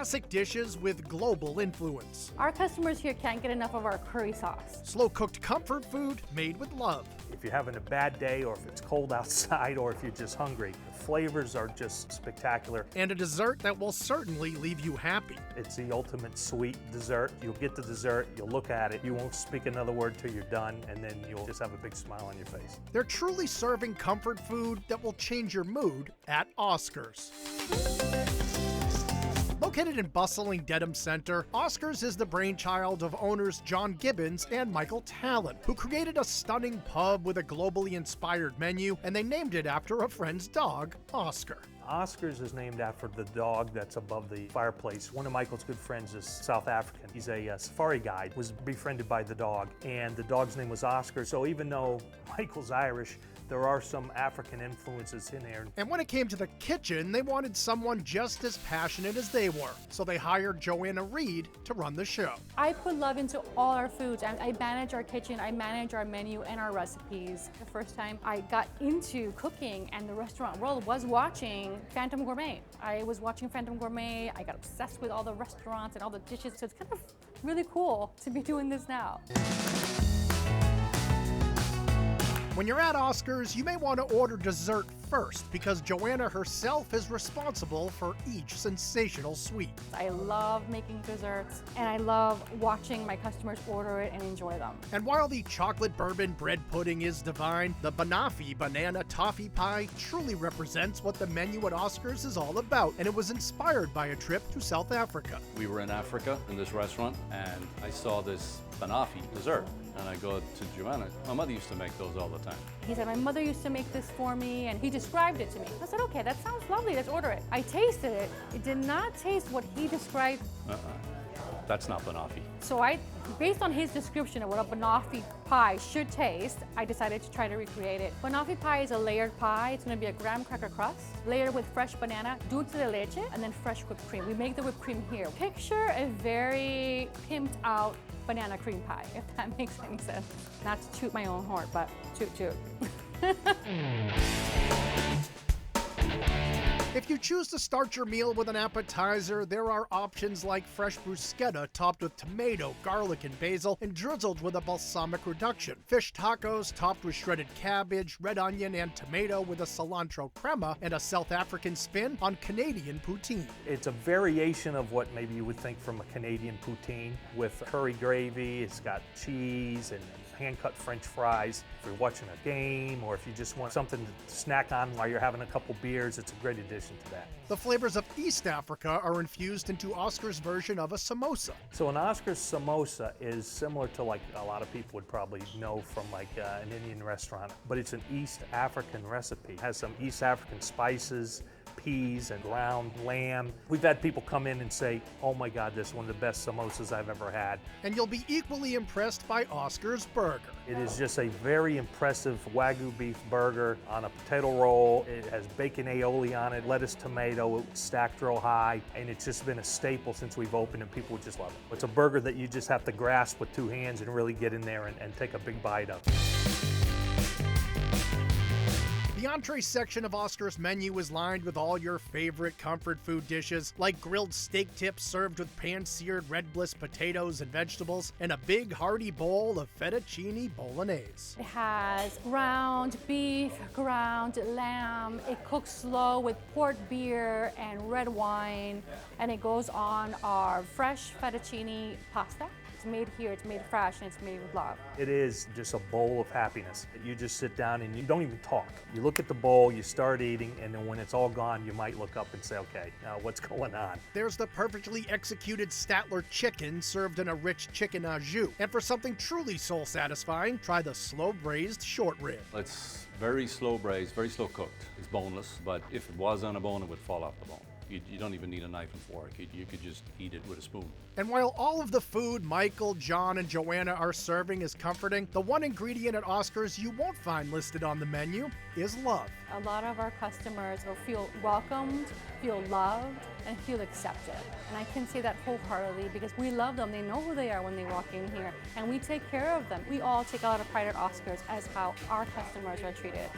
classic dishes with global influence. Our customers here can't get enough of our curry sauce. Slow-cooked comfort food made with love. If you're having a bad day, or if it's cold outside, or if you're just hungry, the flavors are just spectacular. And a dessert that will certainly leave you happy. It's the ultimate sweet dessert. You'll get the dessert, you'll look at it, you won't speak another word till you're done, and then you'll just have a big smile on your face. They're truly serving comfort food that will change your mood at Oscars. Located in bustling Dedham Center, Oscars is the brainchild of owners John Gibbons and Michael Talon, who created a stunning pub with a globally inspired menu, and they named it after a friend's dog, Oscar. Oscars is named after the dog that's above the fireplace. One of Michael's good friends is South African. He's a safari guide, was befriended by the dog, and the dog's name was Oscar. So even though Michael's Irish, there are some African influences in there. And when it came to the kitchen, they wanted someone just as passionate as they were. So they hired Joanna Reed to run the show. I put love into all our foods. I manage our kitchen, I manage our menu and our recipes. The first time I got into cooking and the restaurant world was watching Phantom Gourmet. I was watching Phantom Gourmet. I got obsessed with all the restaurants and all the dishes. So it's kind of really cool to be doing this now. When you're at Oscars, you may want to order dessert first because Joanna herself is responsible for each sensational sweet. I love making desserts and I love watching my customers order it and enjoy them. And while the chocolate bourbon bread pudding is divine, the banoffee banana toffee pie truly represents what the menu at Oscars is all about, and it was inspired by a trip to South Africa. We were in Africa in this restaurant and I saw this banoffee dessert. And I go to Joanna, my mother used to make those all the time. He said, my mother used to make this for me, and he described it to me. I said, okay, that sounds lovely, let's order it. I tasted it. It did not taste what he described. That's not banoffee. So based on his description of what a banoffee pie should taste, I decided to try to recreate it. Banoffee pie is a layered pie. It's gonna be a graham cracker crust, layered with fresh banana, dulce de leche, and then fresh whipped cream. We make the whipped cream here. Picture a very pimped out banana cream pie, if that makes any sense. Not to toot my own horn, but toot toot. If you choose to start your meal with an appetizer, there are options like fresh bruschetta topped with tomato, garlic, and basil, and drizzled with a balsamic reduction. Fish tacos topped with shredded cabbage, red onion, and tomato with a cilantro crema, and a South African spin on Canadian poutine. It's a variation of what maybe you would think from a Canadian poutine with curry gravy. It's got cheese and hand-cut French fries. If you're watching a game or if you just want something to snack on while you're having a couple beers, it's a great addition to that. The flavors of East Africa are infused into Oscar's version of a samosa. So an Oscar's samosa is similar to like a lot of people would probably know from like an Indian restaurant, but it's an East African recipe. It has some East African spices, peas and ground lamb. We've had people come in and say, oh my God, this is one of the best samosas I've ever had. And you'll be equally impressed by Oscar's burger. It is just a very impressive Wagyu beef burger on a potato roll. It has bacon aioli on it, lettuce, tomato, stacked real high, and it's just been a staple since we've opened and people just love it. It's a burger that you just have to grasp with two hands and really get in there and take a big bite of. The entree section of Oscar's menu is lined with all your favorite comfort food dishes, like grilled steak tips served with pan-seared red bliss potatoes and vegetables, and a big hearty bowl of fettuccine bolognese. It has ground beef, ground lamb. It cooks slow with port beer and red wine, and it goes on our fresh fettuccine pasta. It's made here, it's made fresh, and it's made with love. It is just a bowl of happiness. You just sit down and you don't even talk. You look at the bowl, you start eating, and then when it's all gone, you might look up and say, okay, now what's going on? There's the perfectly executed Statler chicken served in a rich chicken au jus. And for something truly soul-satisfying, try the slow-braised short rib. It's very slow braised, very slow cooked. It's boneless, but if it was on a bone, it would fall off the bone. You don't even need a knife and fork. You could just eat it with a spoon. And while all of the food Michael, John, and Joanna are serving is comforting, the one ingredient at Oscar's you won't find listed on the menu is love. A lot of our customers will feel welcomed, feel loved, and feel accepted. And I can say that wholeheartedly because we love them. They know who they are when they walk in here, and we take care of them. We all take a lot of pride at Oscar's as how our customers are treated.